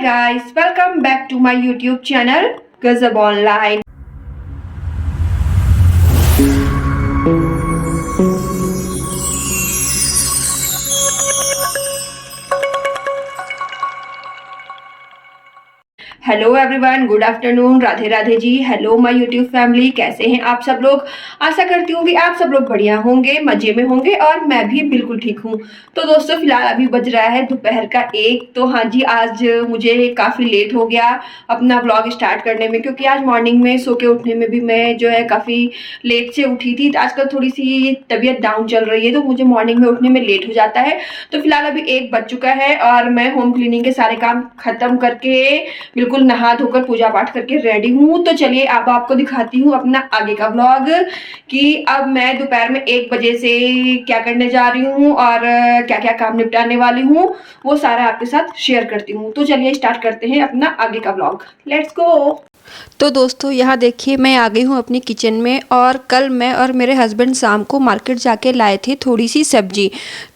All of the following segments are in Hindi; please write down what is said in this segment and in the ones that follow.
guys, welcome back to my YouTube channel Gazab Online. Hello everyone, good afternoon, Radhe Radhe ji. Hello my YouTube family, कैसे हैं आप सब लोग। आशा करती हूँ कि आप सब लोग बढ़िया होंगे, मजे में होंगे और मैं भी बिल्कुल ठीक हूँ। तो दोस्तों फिलहाल अभी बज रहा है दोपहर का 1। तो हाँ जी, आज मुझे काफ़ी लेट हो गया अपना ब्लॉग स्टार्ट करने में, क्योंकि आज मॉर्निंग में सो के उठने में भी मैं जो है काफ़ी लेट से उठी थी। आजकल थोड़ी सी तबीयत डाउन चल रही है तो मुझे मॉर्निंग में उठने में लेट हो जाता है। तो फिलहाल अभी 1 बज चुका है और मैं होम क्लीनिंग के सारे काम खत्म करके बिल्कुल नहा धोकर पूजा पाठ करके रेडी हूँ। तो चलिए अब आपको दिखाती हूँ अपना आगे का व्लॉग कि अब मैं दोपहर में 1 बजे से क्या करने जा रही हूँ और क्या क्या काम निपटाने वाली हूँ, वो सारा आपके साथ शेयर करती हूँ। तो चलिए स्टार्ट करते हैं अपना आगे का व्लॉग। Let's go. तो दोस्तों यहाँ देखिए मैं आ गई हूँ अपनी किचन में, और कल मैं और मेरे हस्बैंड शाम को मार्केट जाके लाए थे थोड़ी सी सब्जी।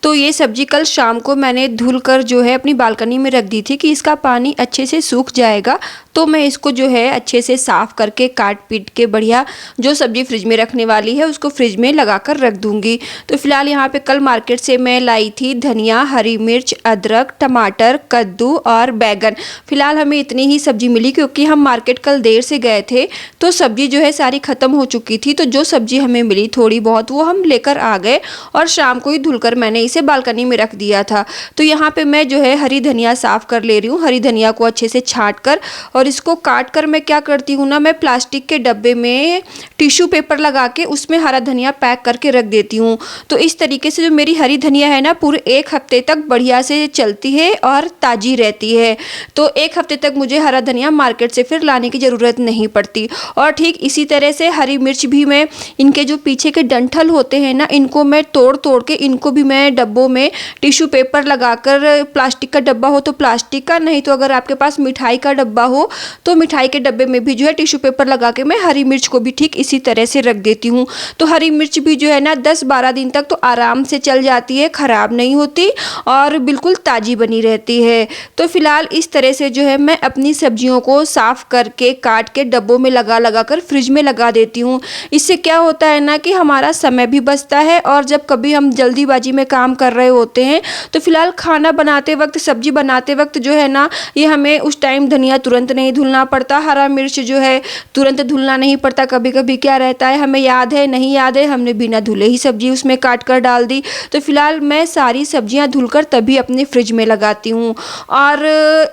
तो ये सब्जी कल शाम को मैंने धुल कर जो है अपनी बालकनी में रख दी थी कि इसका पानी अच्छे से सूख जाएगा। तो मैं इसको जो है अच्छे से साफ़ करके काट पीट के बढ़िया जो सब्जी फ्रिज में रखने वाली है उसको फ्रिज में लगा कर रख दूँगी। तो फिलहाल यहाँ पे कल मार्केट से मैं लाई थी धनिया, हरी मिर्च, अदरक, टमाटर, कद्दू और बैगन। फिलहाल हमें इतनी ही सब्जी मिली क्योंकि हम मार्केट कल देर से गए थे तो सब्जी जो है सारी ख़त्म हो चुकी थी। तो जो सब्जी हमें मिली थोड़ी बहुत वो हम लेकर आ गए और शाम को ही धुलकर मैंने इसे बालकनी में रख दिया था। तो यहाँ पे मैं जो है हरी धनिया साफ़ कर ले रही हूँ। हरी धनिया को अच्छे से छाँट कर और इसको काट कर मैं क्या करती हूँ ना, मैं प्लास्टिक के डब्बे में टिश्यू पेपर लगा के उसमें हरा धनिया पैक करके रख देती हूँ। तो इस तरीके से जो मेरी हरी धनिया है ना पूरे 1 हफ्ते तक बढ़िया से चलती है और ताज़ी रहती है। तो 1 हफ्ते तक मुझे हरा धनिया मार्केट से फिर लाने की ज़रूरत नहीं पड़ती। और ठीक इसी तरह से हरी मिर्च भी मैं इनके जो पीछे के डंठल होते हैं ना इनको मैं तोड़ तोड़ के इनको भी मैं डब्बों में टिश्यू पेपर लगाकर, प्लास्टिक का डब्बा हो तो प्लास्टिक का, नहीं तो अगर आपके पास मिठाई का डब्बा हो तो मिठाई के डब्बे में भी जो है टिश्यू पेपर लगा के मैं हरी मिर्च को भी ठीक इसी तरह से रख देती हूँ। तो हरी मिर्च भी जो है ना 10-12 दिन तक तो आराम से चल जाती है, ख़राब नहीं होती और बिल्कुल ताज़ी बनी रहती है। तो फिलहाल इस तरह से जो है मैं अपनी सब्जियों को साफ़ करके काट के डब्बों में लगा कर फ्रिज में लगा देती हूँ। इससे क्या होता है ना कि हमारा समय भी बचता है और जब कभी हम जल्दीबाजी में काम कर रहे होते हैं तो फिलहाल खाना बनाते वक्त, सब्जी बनाते वक्त जो है ना ये हमें उस टाइम धनिया तुरंत नहीं धुलना पड़ता, हरा मिर्च जो है तुरंत धुलना नहीं पड़ता। कभी कभी क्या रहता है हमें याद है नहीं याद है हमने बिना धुले ही सब्जी उसमें काट कर डाल दी। तो फिलहाल मैं सारी सब्जियां धुलकर तभी अपने फ्रिज में लगाती हूँ। और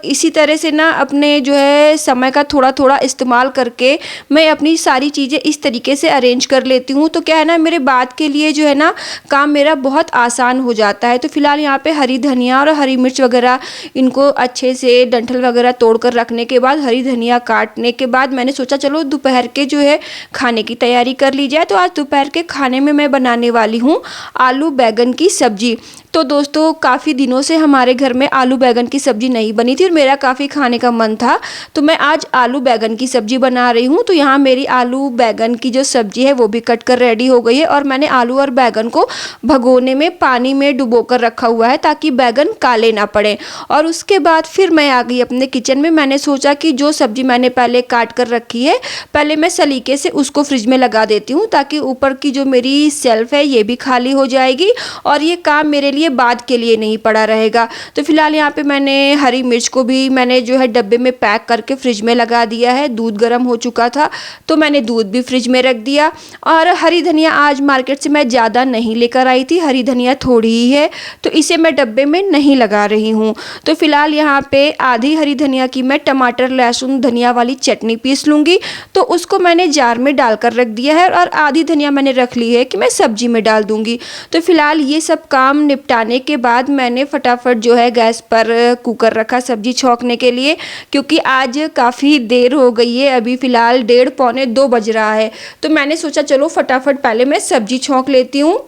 इसी तरह से ना अपने जो है समय का थोड़ा थोड़ा इस्तेमाल करके मैं अपनी सारी चीज़ें इस तरीके से अरेंज कर लेती हूँ। तो क्या है ना मेरे बाद के लिए जो है ना काम मेरा बहुत आसान हो जाता है। तो फिलहाल यहाँ पे हरी धनिया और हरी मिर्च वगैरह इनको अच्छे से डंठल वगैरह तोड़ कर रखने के बाद, हरी धनिया काटने के बाद मैंने सोचा चलो दोपहर के जो है खाने की तैयारी कर ली जाए। तो आज दोपहर के खाने में मैं बनाने वाली हूँ आलू बैगन की सब्जी। तो दोस्तों काफ़ी दिनों से हमारे घर में आलू बैगन की सब्ज़ी नहीं बनी थी और मेरा काफ़ी खाने का मन था, तो मैं आज आलू बैगन की सब्ज़ी बना रही हूँ। तो यहाँ मेरी आलू बैगन की जो सब्ज़ी है वो भी कट कर रेडी हो गई है और मैंने आलू और बैगन को भगोने में पानी में डुबो कर रखा हुआ है ताकि बैगन काले ना पड़े। और उसके बाद फिर मैं आ गई अपने किचन में। मैंने सोचा कि जो सब्ज़ी मैंने पहले काट कर रखी है पहले मैं सलीके से उसको फ्रिज में लगा देती हूँ ताकि ऊपर की जो मेरी शेल्फ है ये भी खाली हो जाएगी और ये काम मेरे लिए बाद के लिए नहीं पड़ा रहेगा। तो फिलहाल यहाँ पे मैंने हरी मिर्च को भी मैंने जो है डब्बे में पैक करके फ्रिज में लगा दिया है। दूध गर्म हो चुका था तो मैंने दूध भी फ्रिज में रख दिया। और हरी धनिया आज मार्केट से मैं ज़्यादा नहीं लेकर आई थी, हरी धनिया थोड़ी ही है तो इसे मैं डब्बे में नहीं लगा रही हूँ। तो फिलहाल यहाँ पे आधी हरी धनिया की मैं टमाटर, लहसुन, धनिया वाली चटनी पीस लूँगी। तो उसको मैंने जार में डालकर रख दिया है और आधी धनिया मैंने रख ली है कि मैं सब्जी में डाल दूँगी। तो फिलहाल ये सब काम निपटाने के बाद मैंने फटाफट जो है गैस पर कुकर रखा सब्जी छौंकने के लिए, क्योंकि आज काफ़ी देर हो गई है, अभी फ़िलहाल 1:30-2 बज रहा है। तो मैंने सोचा चलो फटाफट पहले मैं सब्जी छौंक लेती हूँ।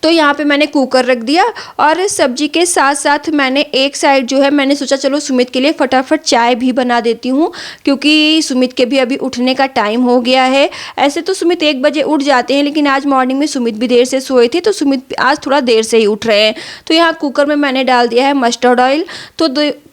तो यहाँ पे मैंने कुकर रख दिया और सब्जी के साथ साथ मैंने एक साइड जो है मैंने सोचा चलो सुमित के लिए फटाफट चाय भी बना देती हूँ, क्योंकि सुमित के भी अभी उठने का टाइम हो गया है। ऐसे तो सुमित 1 बजे उठ जाते हैं, लेकिन आज मॉर्निंग में सुमित भी देर से सोए थे तो सुमित आज थोड़ा देर से ही उठ रहे हैं। तो यहाँ कुकर में मैंने डाल दिया है मस्टर्ड ऑयल। तो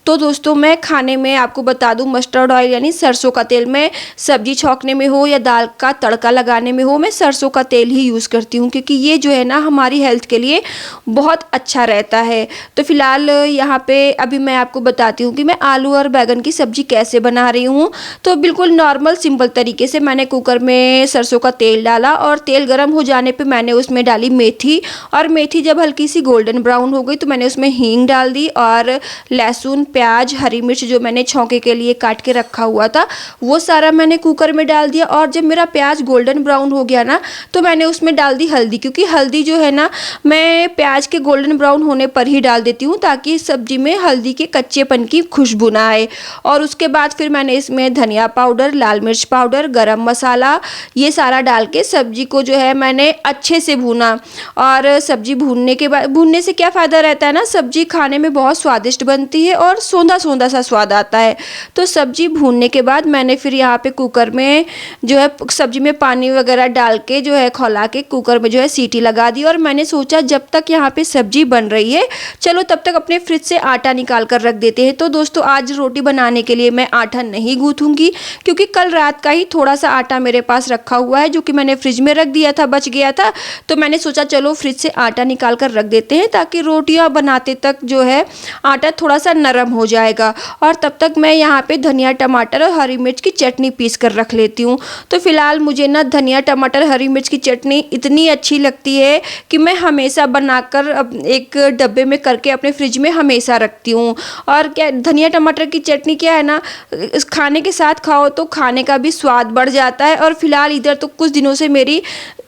तो दोस्तों मैं खाने में आपको बता दूं, मस्टर्ड ऑयल यानी सरसों का तेल, मैं सब्जी छौंकने में हो या दाल का तड़का लगाने में हो, मैं सरसों का तेल ही यूज़ करती हूँ, क्योंकि ये जो है ना हमारी हेल्थ के लिए बहुत अच्छा रहता है। तो फिलहाल यहाँ पे अभी मैं आपको बताती हूँ कि मैं आलू और बैगन की सब्जी कैसे बना रही हूँ। तो बिल्कुल नॉर्मल सिंपल तरीके से मैंने कुकर में सरसों का तेल डाला और तेल गर्म हो जाने पे मैंने उसमें डाली मेथी, और मेथी जब हल्की सी गोल्डन ब्राउन हो गई तो मैंने उसमें हींग डाल दी, और लहसुन, प्याज, हरी मिर्च जो मैंने छौंके के लिए काट के रखा हुआ था वो सारा मैंने कुकर में डाल दिया। और जब मेरा प्याज गोल्डन ब्राउन हो गया ना तो मैंने उसमें डाल दी हल्दी, क्योंकि हल्दी जो है ना मैं प्याज के गोल्डन ब्राउन होने पर ही डाल देती हूँ ताकि सब्जी में हल्दी के कच्चेपन की खुशबू ना आए। और उसके बाद फिर मैंने इसमें धनिया पाउडर, लाल मिर्च पाउडर, गरम मसाला ये सारा डाल के सब्जी को जो है मैंने अच्छे से भूना। और सब्जी भूनने के बाद, भूनने से क्या फ़ायदा रहता है ना, सब्जी खाने में बहुत स्वादिष्ट बनती है और सौंधा सौंधा सा स्वाद आता है। तो सब्जी भूनने के बाद मैंने फिर यहाँ पे कुकर में जो है सब्जी में पानी वगैरह डाल के जो है खौला के कुकर में जो है सीटी लगा दी। और मैंने सोचा जब तक यहाँ पे सब्जी बन रही है चलो तब तक अपने फ्रिज से आटा निकाल कर रख देते हैं। तो दोस्तों आज रोटी बनाने के लिए मैं आटा नहीं गूंथूंगी, क्योंकि कल रात का ही थोड़ा सा आटा मेरे पास रखा हुआ है जो कि मैंने फ्रिज में रख दिया था, बच गया था। तो मैंने सोचा चलो फ्रिज से आटा निकाल कर रख देते हैं ताकि रोटियां बनाते तक जो है आटा थोड़ा सा नरम हो जाएगा। और तब तक मैं यहाँ पे धनिया, टमाटर और हरी मिर्च की चटनी पीस कर रख लेती हूँ। तो फिलहाल मुझे ना धनिया, टमाटर, हरी मिर्च की चटनी इतनी अच्छी लगती है कि मैं हमेशा बनाकर एक डब्बे में करके अपने फ्रिज में हमेशा रखती हूँ। और क्या धनिया टमाटर की चटनी क्या है ना, इस खाने के साथ खाओ तो खाने का भी स्वाद बढ़ जाता है। और फिलहाल इधर तो कुछ दिनों से मेरी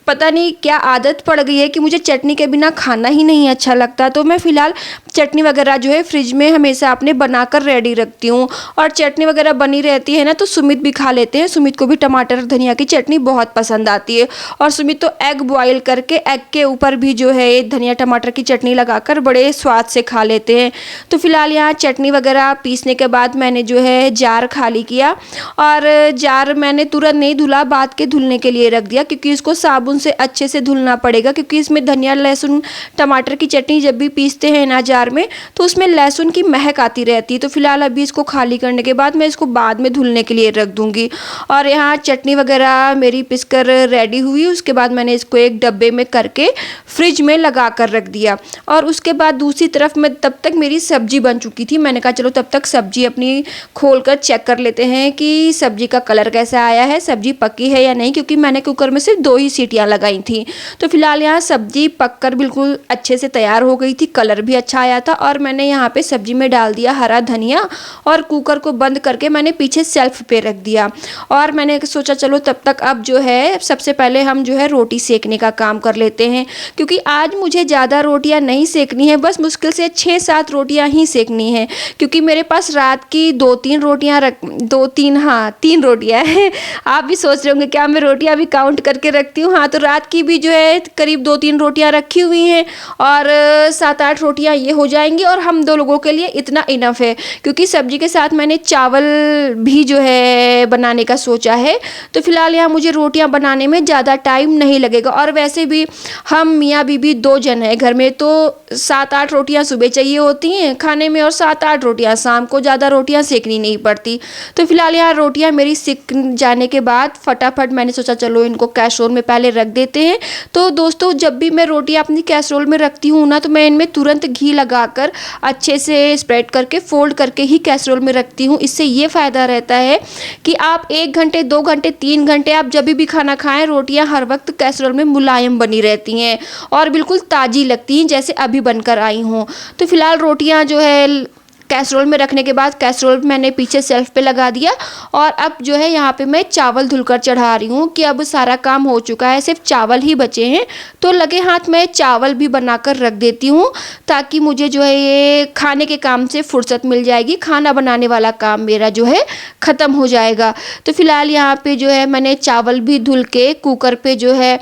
पता नहीं क्या आदत पड़ गई है कि मुझे चटनी के बिना खाना ही नहीं अच्छा लगता। तो मैं फ़िलहाल चटनी वगैरह जो है फ्रिज में हमेशा अपने बनाकर रेडी रखती हूँ। और चटनी वगैरह बनी रहती है ना तो सुमित भी खा लेते हैं। सुमित को भी टमाटर धनिया की चटनी बहुत पसंद आती है। और सुमित तो एग बॉयल करके एग के ऊपर भी जो है धनिया टमाटर की चटनी लगाकर बड़े स्वाद से खा लेते हैं। तो फिलहाल यहाँ चटनी वगैरह पीसने के बाद मैंने जो है जार खाली किया, और जार मैंने तुरंत नहीं धुला, बाद के धुलने के लिए रख दिया, क्योंकि इसको साबुन से अच्छे से धुलना पड़ेगा। क्योंकि इसमें धनिया, लहसुन, टमाटर की चटनी जब भी पीसते हैं ना जार में तो उसमें लहसुन की महक आती रहती है। तो फिलहाल अभी इसको खाली करने के बाद मैं इसको बाद में धुलने के लिए रख दूंगी। और यहाँ चटनी वगैरह मेरी पिसकर रेडी हुई, उसके बाद मैंने इसको एक डब्बे में करके फ्रिज में लगा कर रख दिया। और उसके बाद दूसरी तरफ में तब तक मेरी सब्जी बन चुकी थी। मैंने कहा चलो तब तक सब्जी अपनी खोल कर चेक कर लेते हैं कि सब्जी का कलर कैसा आया है, सब्जी पकी है या नहीं, क्योंकि मैंने कुकर में सिर्फ 2 ही सीटियाँ लगाई थी। तो फिलहाल यहाँ सब्जी पककर बिल्कुल अच्छे से तैयार हो गई थी, कलर भी अच्छा आया था। और मैंने यहाँ पे सब्जी में डाल दिया हरा धनिया और कुकर को बंद करके मैंने पीछे शेल्फ पे रख दिया। और मैंने सोचा चलो तब तक अब जो है सबसे पहले हम जो है रोटी सेकने का काम कर लेते हैं, क्योंकि आज मुझे ज़्यादा रोटियाँ नहीं सेकनी है, बस मुश्किल से 6-7 रोटियाँ ही सेकनी है। क्योंकि मेरे पास रात की 2-3 रोटियाँ 3 रोटियाँ हैं। आप भी सोच रहे होंगे क्या मैं रोटियाँ भी काउंट करके रखती हूँ। हाँ, तो रात की भी जो है करीब 2-3 रोटियां रखी हुई हैं और 7-8 रोटियां ये हो जाएंगी और हम 2 लोगों के लिए इतना इनफ है। क्योंकि सब्जी के साथ मैंने चावल भी जो है बनाने का सोचा है। तो फिलहाल यहाँ मुझे रोटियां बनाने में ज़्यादा टाइम नहीं लगेगा। और वैसे भी हम मियाँ बीबी 2 जन हैं घर में, तो 7-8 रोटियां सुबह चाहिए होती हैं खाने में और 7-8 रोटियां शाम को, ज़्यादा रोटियां सेकनी नहीं पड़ती। तो फिलहाल यहाँ रोटियां मेरी सिक जाने के बाद फटाफट मैंने सोचा चलो इनको कैसरोल में पहले रख देते हैं। तो दोस्तों जब भी मैं रोटियां अपनी कैसरोल में रखती हूँ ना तो मैं इनमें तुरंत घी लगाकर अच्छे से स्प्रेड करके फोल्ड करके ही कैसरोल में रखती हूँ। इससे ये फ़ायदा रहता है कि आप 1 घंटे 2 घंटे 3 घंटे आप जब भी खाना खाएं रोटियां हर वक्त कैसरोल में मुलायम बनी रहती हैं और बिल्कुल ताज़ी लगती हैं जैसे अभी बनकर आई हों। तो फिलहाल रोटियां जो है कैसरोल में रखने के बाद कैसरोल मैंने पीछे शेल्फ पे लगा दिया और अब जो है यहाँ पे मैं चावल धुलकर चढ़ा रही हूँ कि अब सारा काम हो चुका है, सिर्फ चावल ही बचे हैं। तो लगे हाथ मैं चावल भी बनाकर रख देती हूँ ताकि मुझे जो है ये खाने के काम से फुर्सत मिल जाएगी, खाना बनाने वाला काम मेरा जो है ख़त्म हो जाएगा। तो फिलहाल यहाँ पे जो है मैंने चावल भी धुल के कुकर पे जो है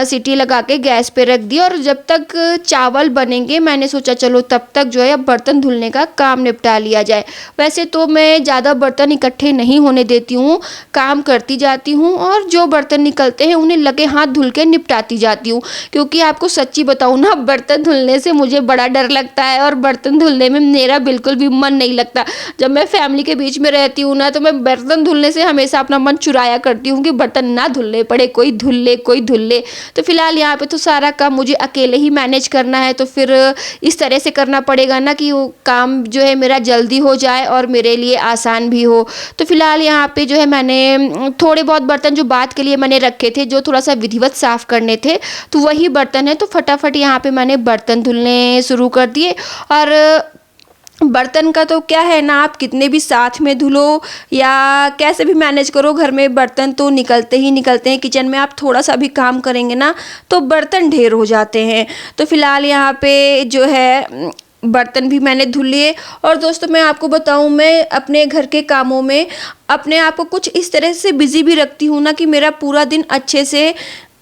सीटी लगा के गैस पे रख दी और जब तक चावल बनेंगे मैंने सोचा चलो तब तक जो है अब बर्तन धुलने का काम निपटा लिया जाए। वैसे तो मैं ज़्यादा बर्तन इकट्ठे नहीं होने देती हूँ, काम करती जाती हूँ और जो बर्तन निकलते हैं उन्हें लगे हाथ धुल के निपटाती जाती हूँ। क्योंकि आपको सच्ची बताऊँ ना, बर्तन धुलने से मुझे बड़ा डर लगता है और बर्तन धुलने में मेरा बिल्कुल भी मन नहीं लगता। जब मैं फैमिली के बीच में रहती हूँ ना, तो मैं बर्तन धुलने से हमेशा अपना मन चुराया करती हूँ कि बर्तन ना धुलने पड़े, कोई धुल ले, कोई धुल ले। तो फिलहाल यहाँ पे तो सारा काम मुझे अकेले ही मैनेज करना है, तो फिर इस तरह से करना पड़ेगा ना कि वो काम जो है मेरा जल्दी हो जाए और मेरे लिए आसान भी हो। तो फिलहाल यहाँ पे जो है मैंने थोड़े बहुत बर्तन जो बात के लिए मैंने रखे थे, जो थोड़ा सा विधिवत साफ़ करने थे, तो वही बर्तन है। तो फटाफट यहाँ पे मैंने बर्तन धुलने शुरू कर दिए। और बर्तन का तो क्या है ना, आप कितने भी साथ में धुलो या कैसे भी मैनेज करो, घर में बर्तन तो निकलते ही निकलते हैं। किचन में आप थोड़ा सा भी काम करेंगे ना तो बर्तन ढेर हो जाते हैं। तो फिलहाल यहाँ पे जो है बर्तन भी मैंने धुल लिए। और दोस्तों मैं आपको बताऊं, मैं अपने घर के कामों में अपने आप को कुछ इस तरह से बिज़ी भी रखती हूँ ना कि मेरा पूरा दिन अच्छे से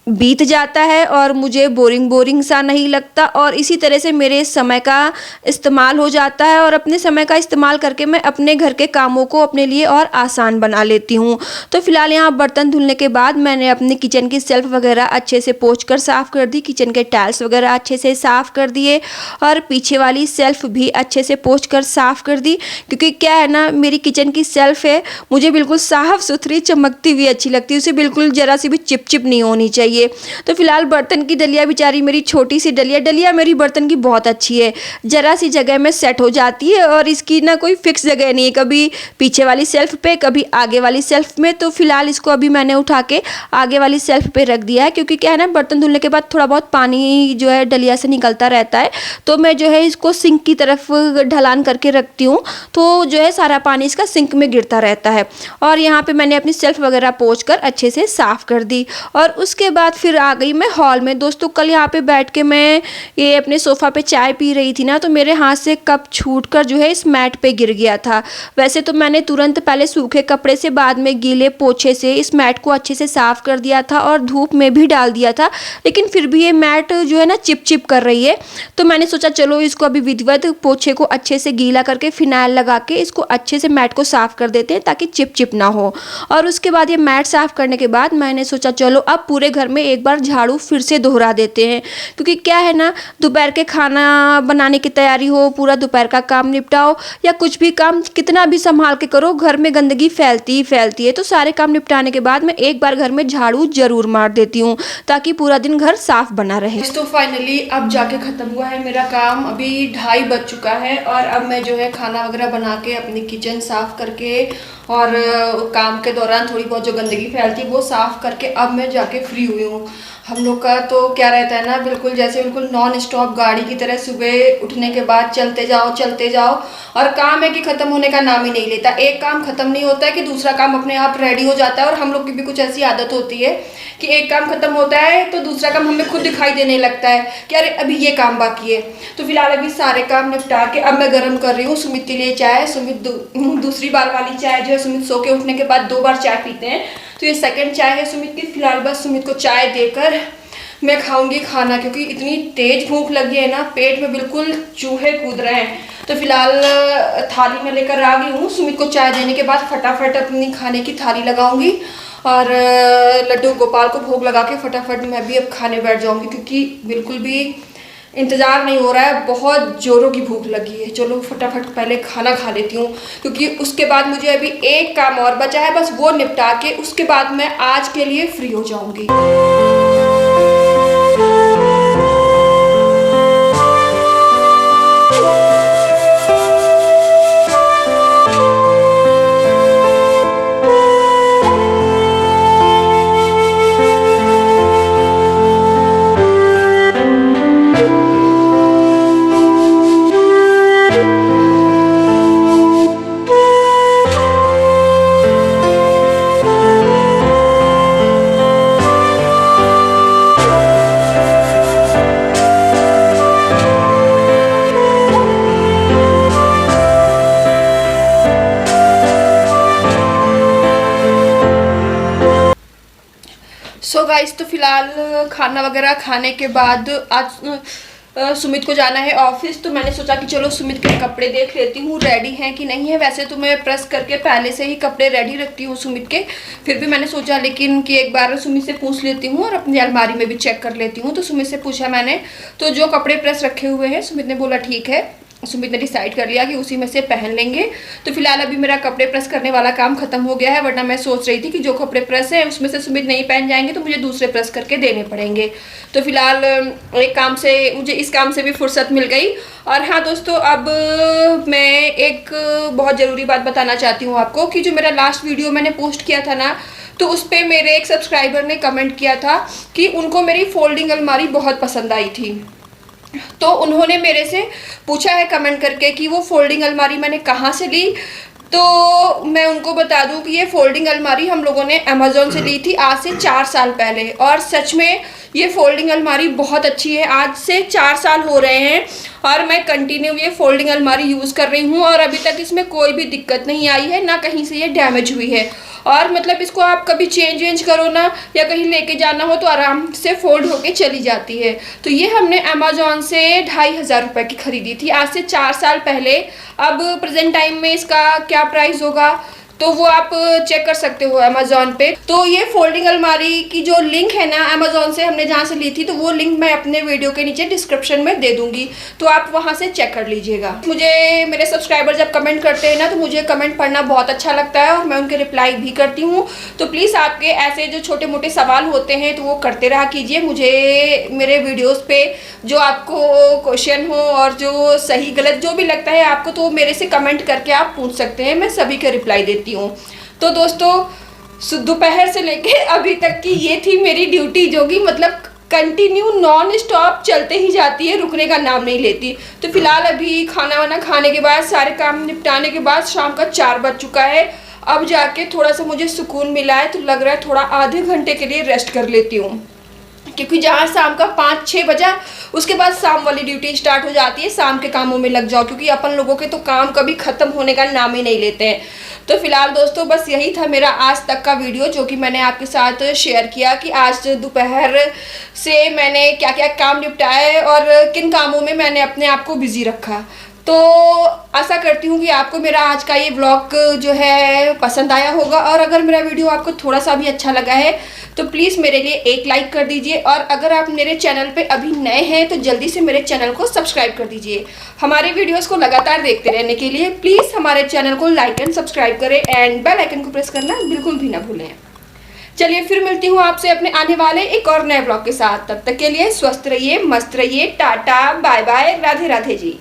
बीत जाता है और मुझे बोरिंग बोरिंग सा नहीं लगता, और इसी तरह से मेरे समय का इस्तेमाल हो जाता है और अपने समय का इस्तेमाल करके मैं अपने घर के कामों को अपने लिए और आसान बना लेती हूँ। तो फिलहाल यहाँ बर्तन धुलने के बाद मैंने अपनी किचन की सेल्फ वगैरह अच्छे से पोंछ कर साफ़ कर दी, किचन के टाइल्स वगैरह अच्छे से साफ़ कर दिए और पीछे वाली सेल्फ भी अच्छे से पोंछ कर साफ़ कर दी। क्योंकि क्या है ना, मेरी किचन की सेल्फ है, मुझे बिल्कुल साफ़ सुथरी चमकती हुई अच्छी लगती है, उसे बिल्कुल ज़रा सी भी चिप चिप नहीं होनी चाहिए। तो फिलहाल बर्तन की डलिया बेचारी मेरी छोटी सी डलिया मेरी बर्तन की बहुत अच्छी है, जरा सी जगह में सेट हो जाती है और इसकी ना कोई फिक्स जगह नहीं है, कभी पीछे वाली सेल्फ पे, कभी आगे वाली सेल्फ में। तो फिलहाल इसको अभी मैंने उठा के आगे वाली सेल्फ पे रख दिया है, क्योंकि क्या है ना, बर्तन धुलने के बाद थोड़ा बहुत पानी जो है डलिया से निकलता रहता है, तो मैं जो है इसको सिंक की तरफ ढलान करके रखती हूँ, तो जो है सारा पानी इसका सिंक में गिरता रहता है। और यहाँ पे मैंने अपनी सेल्फ वगैरह पोंछ कर अच्छे से साफ़ कर दी और उसके बाद फिर आ गई मैं हॉल में। दोस्तों कल यहाँ पे बैठ के मैं ये अपने सोफ़ा पे चाय पी रही थी ना, तो मेरे हाथ से कप छूटकर जो है इस मैट पे गिर गया था। वैसे तो मैंने तुरंत पहले सूखे कपड़े से, बाद में गीले पोछे से इस मैट को अच्छे से साफ़ कर दिया था और धूप में भी डाल दिया था, लेकिन फिर भी ये मैट जो है ना चिप चिप कर रही है। तो मैंने सोचा चलो इसको अभी विधिवत पोछे को अच्छे से गीला करके फिनाइल लगा के इसको अच्छे से मैट को साफ़ कर देते हैं, ताकि चिप चिप ना हो। और उसके बाद ये मैट साफ़ करने के बाद मैंने सोचा चलो अब पूरे घर में एक बार झाड़ू फिर से दोहरा देते हैं। क्योंकि क्या है ना, दोपहर के खाना बनाने की तैयारी हो, पूरा दोपहर का काम निपटाओ या कुछ भी काम कितना भी संभाल के करो, घर में गंदगी फैलती ही फैलती है। तो सारे काम निपटाने के बाद मैं एक बार घर में झाड़ू जरूर मार देती हूँ, ताकि पूरा दिन घर साफ बना रहे। तो फाइनली अब जाके ख़त्म हुआ है मेरा काम, अभी 2:30 बज चुका है और अब मैं जो है खाना वगैरह बना के अपनी किचन साफ़ करके और काम के दौरान थोड़ी बहुत जो गंदगी फैलती है वो साफ़ करके अब मैं जाके फ्री हुई हूँ। हम लोग का तो क्या रहता है ना, बिल्कुल जैसे बिल्कुल नॉन स्टॉप गाड़ी की तरह सुबह उठने के बाद चलते जाओ और काम है कि ख़त्म होने का नाम ही नहीं लेता। एक काम ख़त्म नहीं होता है कि दूसरा काम अपने आप रेडी हो जाता है। और हम लोग की भी कुछ ऐसी आदत होती है कि एक काम ख़त्म होता है तो दूसरा काम हमें खुद दिखाई देने लगता है कि अरे अभी ये काम बाकी है। तो फिलहाल अभी सारे काम निपटा के अब मैं गर्म कर रही हूँ सुमित के लिए चाय। सुमित दूसरी बार वाली चाय जो है, सुमित सो के उठने के बाद 2 बार चाय पीते हैं, तो ये सेकंड चाय है सुमित की। फिलहाल बस सुमित को चाय देकर मैं खाऊंगी खाना, क्योंकि इतनी तेज भूख लगी है ना, पेट में बिल्कुल चूहे कूद रहे हैं। तो फिलहाल थाली में लेकर आ गई हूँ। सुमित को चाय देने के बाद फटाफट अपनी खाने की थाली लगाऊंगी और लड्डू गोपाल को भोग लगा के फटाफट मैं भी अब खाने बैठ जाऊंगी, क्योंकि बिल्कुल भी इंतज़ार नहीं हो रहा है, बहुत ज़ोरों की भूख लगी है। चलो फटाफट पहले खाना खा लेती हूँ, क्योंकि उसके बाद मुझे अभी एक काम और बचा है, बस वो निपटा के उसके बाद मैं आज के लिए फ्री हो जाऊँगी। सो गाइस, तो फिलहाल खाना वगैरह खाने के बाद आज सुमित को जाना है ऑफिस, तो मैंने सोचा कि चलो सुमित के कपड़े देख लेती हूँ रेडी हैं कि नहीं है। वैसे तो मैं प्रेस करके पहले से ही कपड़े रेडी रखती हूँ सुमित के, फिर भी मैंने सोचा लेकिन कि एक बार सुमित से पूछ लेती हूँ और अपनी अलमारी में भी चेक कर लेती हूँ। तो सुमित से पूछा मैंने, तो जो कपड़े प्रेस रखे हुए हैं सुमित ने बोला ठीक है। सुमित ने डिसाइड कर लिया कि उसी में से पहन लेंगे। तो फिलहाल अभी मेरा कपड़े प्रेस करने वाला काम खत्म हो गया है, वरना मैं सोच रही थी कि जो कपड़े प्रेस हैं उसमें से सुमित नहीं पहन जाएंगे तो मुझे दूसरे प्रेस करके देने पड़ेंगे। तो फिलहाल एक काम से मुझे इस काम से भी फुर्सत मिल गई। और हाँ दोस्तों, अब मैं एक बहुत ज़रूरी बात बताना चाहती हूँ आपको कि जो मेरा लास्ट वीडियो मैंने पोस्ट किया था ना, तो उस पर मेरे एक सब्सक्राइबर ने कमेंट किया था कि उनको मेरी फोल्डिंग अलमारी बहुत पसंद आई थी। तो उन्होंने मेरे से पूछा है कमेंट करके कि वो फोल्डिंग अलमारी मैंने कहाँ से ली। तो मैं उनको बता दूं कि ये फोल्डिंग अलमारी हम लोगों ने अमेज़ॉन से ली थी आज से 4 साल पहले, और सच में ये फोल्डिंग अलमारी बहुत अच्छी है। आज से 4 साल हो रहे हैं और मैं कंटिन्यू ये फोल्डिंग अलमारी यूज़ कर रही हूँ और अभी तक इसमें कोई भी दिक्कत नहीं आई है, ना कहीं से ये डैमेज हुई है। और मतलब इसको आप कभी चेंज वेंज करो ना या कहीं लेके जाना हो तो आराम से फोल्ड होके चली जाती है। तो ये हमने अमेज़ॉन से 2500 रुपये की खरीदी थी आज से 4 साल पहले। अब प्रेजेंट टाइम में इसका क्या प्राइस होगा तो वो आप चेक कर सकते हो अमेज़ॉन पे। तो ये फोल्डिंग अलमारी की जो लिंक है ना अमेज़ॉन से हमने जहाँ से ली थी, तो वो लिंक मैं अपने वीडियो के नीचे डिस्क्रिप्शन में दे दूंगी, तो आप वहाँ से चेक कर लीजिएगा। मुझे मेरे सब्सक्राइबर जब कमेंट करते हैं ना तो मुझे कमेंट पढ़ना बहुत अच्छा लगता है और मैं उनके रिप्लाई भी करती हूँ। तो प्लीज़ आपके ऐसे जो छोटे मोटे सवाल होते हैं तो वो करते रहा कीजिए। मुझे मेरे वीडियोज़ पे जो आपको क्वेश्चन हो और जो सही गलत जो भी लगता है आपको, तो मेरे से कमेंट करके आप पूछ सकते हैं, मैं सभी के रिप्लाई देती हूँ। तो दोस्तों दोपहर से लेके अभी तक की ये थी मेरी ड्यूटी, जो कि मतलब कंटिन्यू नॉन स्टॉप चलते ही जाती है, रुकने का नाम नहीं लेती। तो फिलहाल अभी खाना वाना खाने के बाद सारे काम निपटाने के बाद शाम का 4 बज चुका है। अब जाके थोड़ा सा मुझे सुकून मिला है, तो लग रहा है थोड़ा आधे घंटे के लिए रेस्ट कर लेती हूँ, क्योंकि जहाँ शाम का 5-6 बजा उसके बाद शाम वाली ड्यूटी स्टार्ट हो जाती है। शाम के कामों में लग जाओ, क्योंकि अपन लोगों के तो काम कभी ख़त्म होने का नाम ही नहीं लेते हैं। तो फिलहाल दोस्तों बस यही था मेरा आज तक का वीडियो, जो कि मैंने आपके साथ शेयर किया कि आज दोपहर से मैंने क्या क्या काम निपटाए और किन कामों में मैंने अपने आप को बिज़ी रखा। तो आशा करती हूँ कि आपको मेरा आज का ये व्लॉग जो है पसंद आया होगा, और अगर मेरा वीडियो आपको थोड़ा सा भी अच्छा लगा है तो प्लीज़ मेरे लिए एक लाइक कर दीजिए, और अगर आप मेरे चैनल पे अभी नए हैं तो जल्दी से मेरे चैनल को सब्सक्राइब कर दीजिए। हमारे वीडियोस को लगातार देखते रहने के लिए प्लीज़ हमारे चैनल को लाइक एंड सब्सक्राइब करें एंड बेल आइकन को प्रेस करना बिल्कुल भी ना भूलें। चलिए फिर मिलती हूँ आपसे अपने आने वाले एक और नए ब्लॉग के साथ। तब तक के लिए स्वस्थ रहिए, मस्त रहिए, tata bye bye, Radhe Radhe जी।